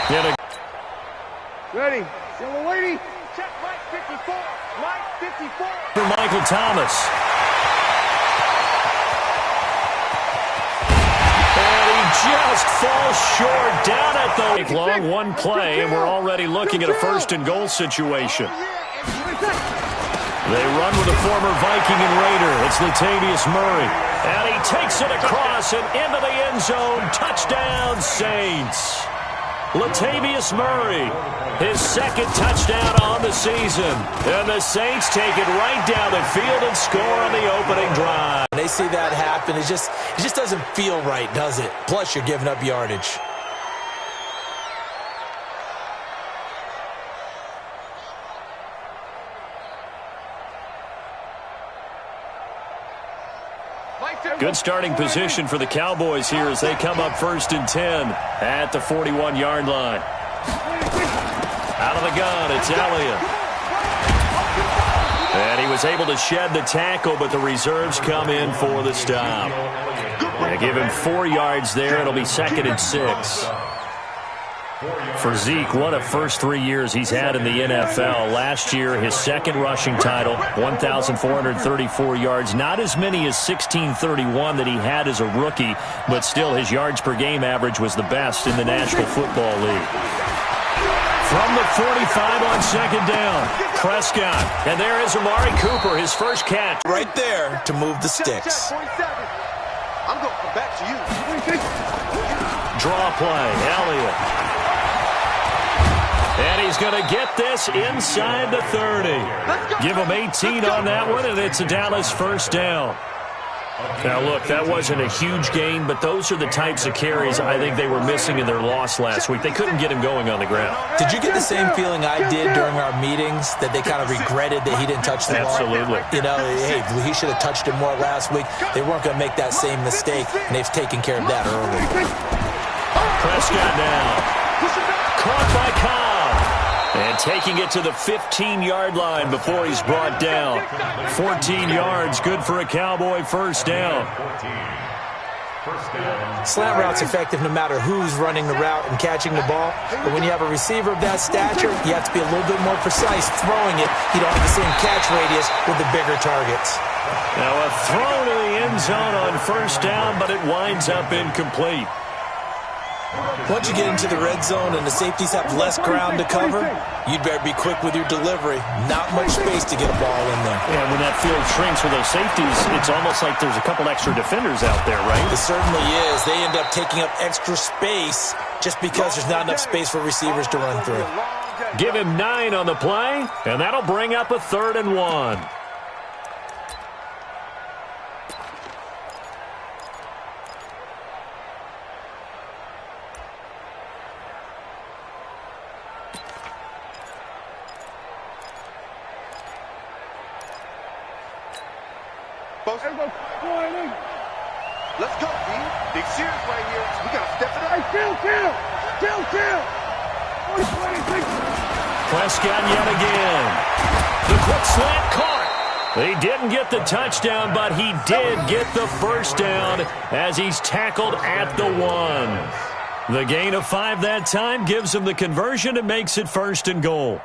Ready. Yellow lady. Check Mike 54. Mike 54. For Michael Thomas. And he just falls short down at the long one play, and we're already looking at a first-and-goal situation. They run with a former Viking and Raider. It's Latavius Murray. And he takes it across and into the end zone. Touchdown, Saints. Latavius Murray, his second touchdown on the season. And the Saints take it right down the field and score on the opening drive. When they see that happen, it just doesn't feel right, does it? Plus, you're giving up yardage. Good starting position for the Cowboys here as they come up 1st and 10 at the 41-yard line. Out of the gun, it's Elliott. And he was able to shed the tackle, but the reserves come in for the stop. They give him 4 yards there. It'll be 2nd and 6. For Zeke, what a first 3 years he's had in the NFL. Last year, his second rushing title, 1,434 yards. Not as many as 1,631 that he had as a rookie, but still his yards per game average was the best in the National Football League. From the 45 on 2nd down, Prescott. And there is Amari Cooper, his first catch. Right there to move the sticks. I'm going to come back to you. Draw play, Elliott. And he's going to get this inside the 30. Give him 18 on that one, and it's a Dallas first down. Now, look, that wasn't a huge gain, but those are the types of carries I think they were missing in their loss last week. They couldn't get him going on the ground. Did you get the same feeling I did during our meetings, that they kind of regretted that he didn't touch the ball? Absolutely. You know, hey, he should have touched it more last week. They weren't going to make that same mistake, and they've taken care of that early. Prescott now. Caught by Cobb. And taking it to the 15-yard line before he's brought down. 14 yards, good for a Cowboy first down. Slant route's effective no matter who's running the route and catching the ball. But when you have a receiver of that stature, you have to be a little bit more precise throwing it. You don't have the same catch radius with the bigger targets. Now a throw to the end zone on first down, but it winds up incomplete. Once you get into the red zone and the safeties have less ground to cover, you'd better be quick with your delivery. Not much space to get a ball in there. Yeah, when that field shrinks with those safeties, it's almost like there's a couple extra defenders out there, right? It certainly is. They end up taking up extra space just because there's not enough space for receivers to run through. Give him 9 on the play, and that'll bring up a 3rd and 1. Let's go, B. Big series right here. We got to step it up. Hey, kill. Prescott yet again. The quick slant caught. He didn't get the touchdown, but he did get the first down as he's tackled at the 1. The gain of 5 that time gives him the conversion and makes it 1st and goal.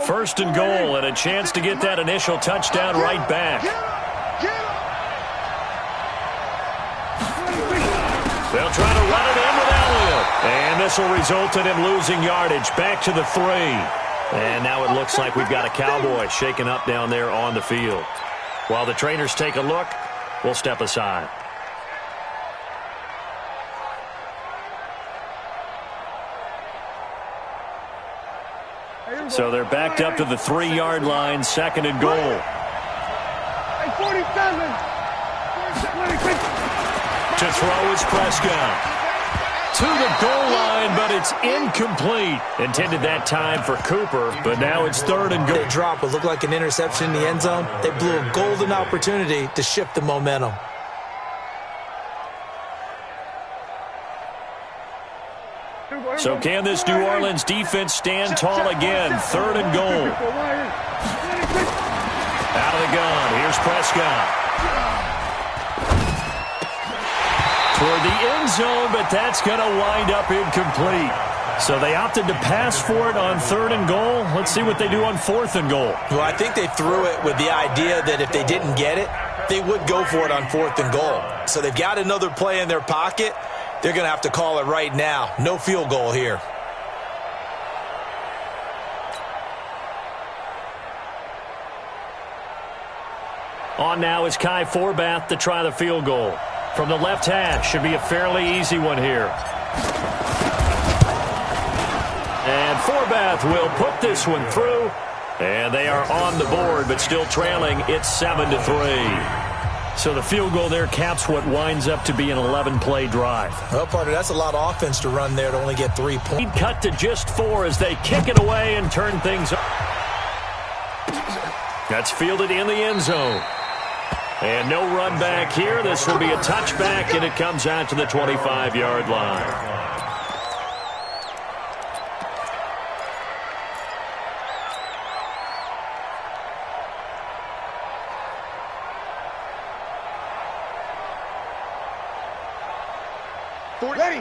First and goal, and a chance to get that initial touchdown right back. They'll try to run it in with Elliott. And this will result in him losing yardage. Back to the 3. And now it looks like we've got a Cowboy shaken up down there on the field. While the trainers take a look, we'll step aside. So they're backed up to the 3-yard line, 2nd and goal. 47. To throw is Prescott. To the goal line, but it's incomplete. Intended that time for Cooper, but now it's 3rd and goal. They drop what looked like an interception in the end zone. They blew a golden opportunity to shift the momentum. So can this New Orleans defense stand tall again? 3rd and goal. Out of the gun. Here's Prescott. Toward the end zone, but that's going to wind up incomplete. So they opted to pass for it on 3rd and goal. Let's see what they do on 4th and goal. Well, I think they threw it with the idea that if they didn't get it, they would go for it on 4th and goal. So they've got another play in their pocket. They're going to have to call it right now. No field goal here. On now is Kai Forbath to try the field goal. From the left hash, should be a fairly easy one here. And Forbath will put this one through. And they are on the board, but still trailing. It's 7-3. So the field goal there caps what winds up to be an 11-play drive. Well, partner, that's a lot of offense to run there to only get 3 points. Cut to just 4 as they kick it away and turn things up. That's fielded in the end zone. And no run back here. This will be a touchback, and it comes out to the 25-yard line.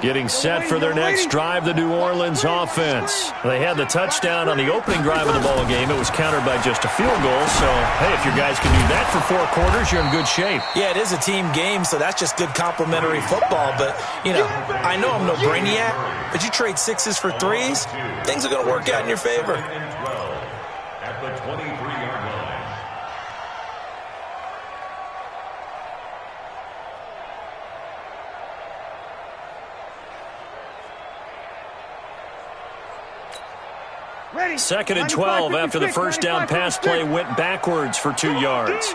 Getting set for their next drive, the New Orleans offense. They had the touchdown on the opening drive of the ball game. It was countered by just a field goal. So, hey, if your guys can do that for 4 quarters, you're in good shape. Yeah, it is a team game, so that's just good complimentary football. But, you know, I know I'm no brainiac, but you trade 6s for 3s, things are going to work out in your favor. At the 23-yard line. Ready. 2nd and 12 after the first down pass play went backwards for 2 yards.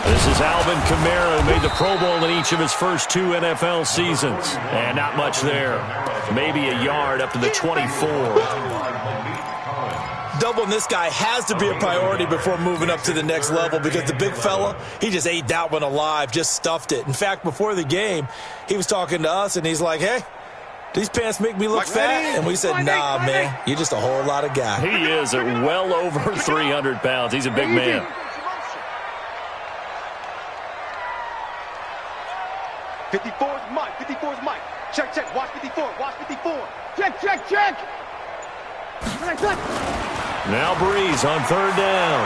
This is Alvin Kamara, who made the Pro Bowl in each of his first 2 NFL seasons. And not much there. Maybe a yard up to the 24. Doubling this guy has to be a priority before moving up to the next level because the big fella, he just ate that one alive, just stuffed it. In fact, before the game, he was talking to us, and he's like, hey, these pants make me look fat? And we said, nah, man, you're just a whole lot of guy. He is at well over 300 pounds. He's a big man. 54 is Mike. 54 is Mike. Check, check. Watch 54. Watch 54. Check, check, check. Now Breeze on 3rd down.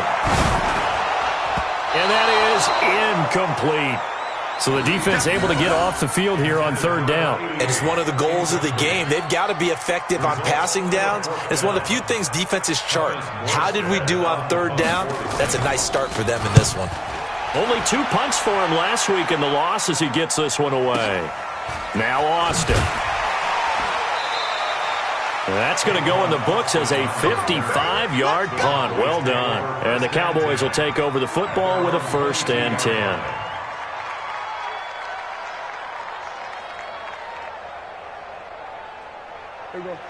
And that is incomplete. So the defense able to get off the field here on 3rd down. And it's one of the goals of the game. They've got to be effective on passing downs. It's one of the few things defenses chart. How did we do on 3rd down? That's a nice start for them in this one. Only 2 punts for him last week in the loss as he gets this one away. Now Austin. That's going to go in the books as a 55-yard punt. Well done. And the Cowboys will take over the football with a 1st and 10.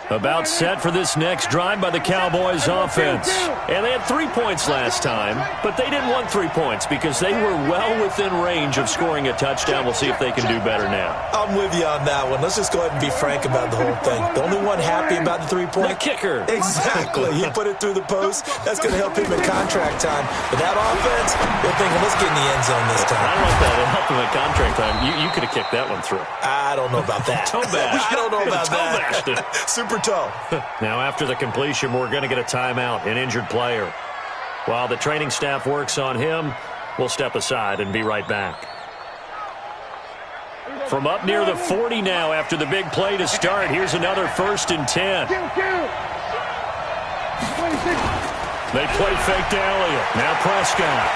About set for this next drive by the Cowboys offense. And they had 3 points last time, but they didn't want 3 points because they were well within range of scoring a touchdown. We'll see if they can do better now. I'm with you on that one. Let's just go ahead and be frank about the whole thing. The only one happy about the 3-point? The kicker. Exactly. He put it through the post. That's going to help him in contract time. But that offense, they're thinking, let's get in the end zone this time. I don't know if that would help him in contract time. You could have kicked that one through. I don't know about that. Toe bash. I don't know about that. Super toe. Now, after the completion, we're going to get a timeout, an injured player. While the training staff works on him, we'll step aside and be right back. From up near the 40 now after the big play to start, here's another 1st and 10. They play fake to Elliott. Now Prescott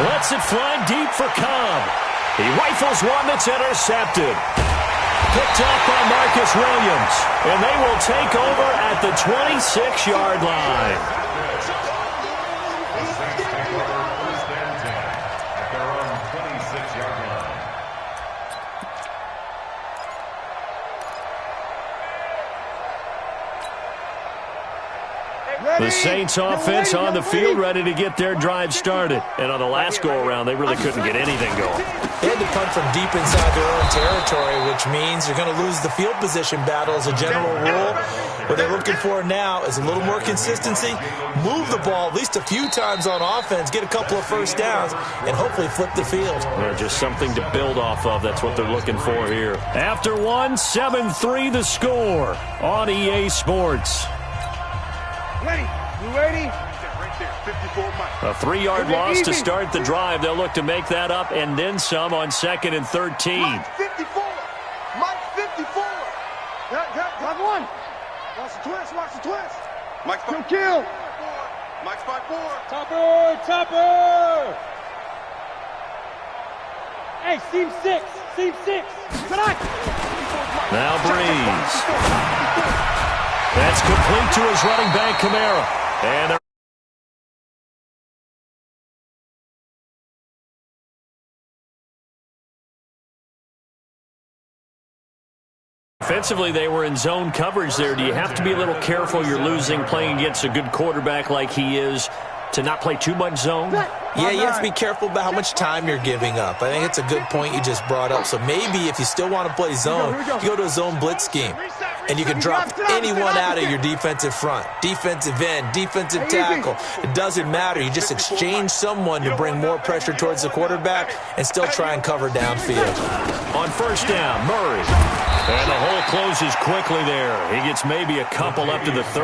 lets it fly deep for Cobb. He rifles one that's intercepted. Picked up by Marcus Williams. And they will take over at the 26-yard line. The Saints offense on the field, ready to get their drive started. And on the last go-around, they really couldn't get anything going. They had to punt from deep inside their own territory, which means you're going to lose the field position battle as a general rule. What they're looking for now is a little more consistency, move the ball at least a few times on offense, get a couple of first downs, and hopefully flip the field. Well, just something to build off of. That's what they're looking for here. After one, 7-3 the score on EA Sports. Lenny, you ready? Right there, 54 Mike. A 3-yard loss to start the drive. They'll look to make that up and then some on 2nd and 13. Mike 54. Mike 54. Got one. Watch the twist. Watch the twist. Mike's kill. Mike's 5-4. Topper. Hey, seam 6. Tonight. Now Breeze. That's complete to his running back, Kamara. And offensively, they were in zone coverage there. Do you have to be a little careful? You're losing playing against a good quarterback like he is to not play too much zone? Yeah, you have to be careful about how much time you're giving up. I think it's a good point you just brought up. So maybe if you still want to play zone, you go to a zone blitz scheme. And you can drop anyone out of your defensive front, defensive end, defensive tackle. It doesn't matter. You just exchange someone to bring more pressure towards the quarterback and still try and cover downfield. On first down, Murray. And the hole closes quickly there. He gets maybe a couple up to the 30.